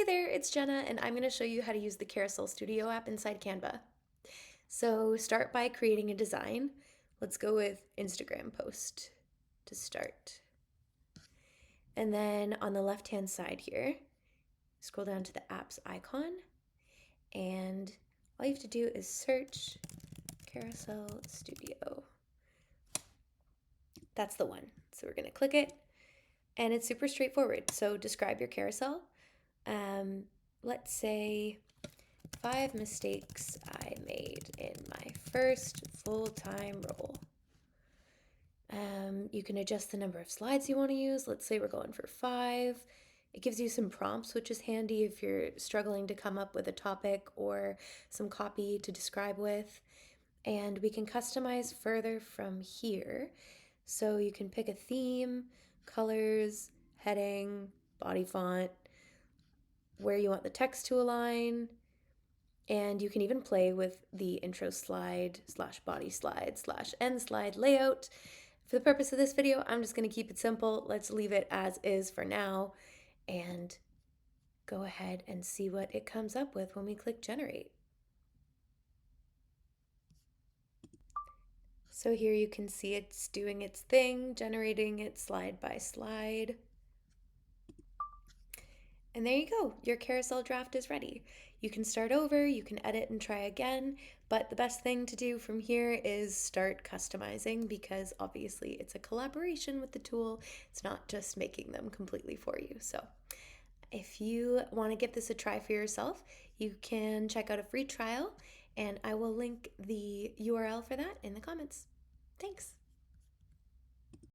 Hey there, it's Jenna, and I'm going to show you how to use the Carousel Studio app inside Canva. So start by creating a design. Let's go with Instagram post to start. And then on the left-hand side here, scroll down to the apps icon, and all you have to do is search Carousel Studio. That's the one. So we're going to click it, and it's super straightforward. So describe your carousel. Let's say 5 mistakes I made in my first full-time role. You can adjust the number of slides you want to use. Let's say we're going for 5. It gives you some prompts, which is handy if you're struggling to come up with a topic or some copy to describe with. And we can customize further from here. So you can pick a theme, colors, heading, body font, where you want the text to align, and you can even play with the intro slide slash body slide slash end slide layout. For the purpose of this video, I'm just going to keep it simple. Let's leave it as is for now and go ahead and see what it comes up with when we click generate. So here you can see it's doing its thing, generating it slide by slide. And there you go, your carousel draft is ready. You can start over, you can edit and try again, but the best thing to do from here is start customizing because obviously it's a collaboration with the tool. It's not just making them completely for you. So if you want to give this a try for yourself, you can check out a free trial and I will link the URL for that in the comments. Thanks.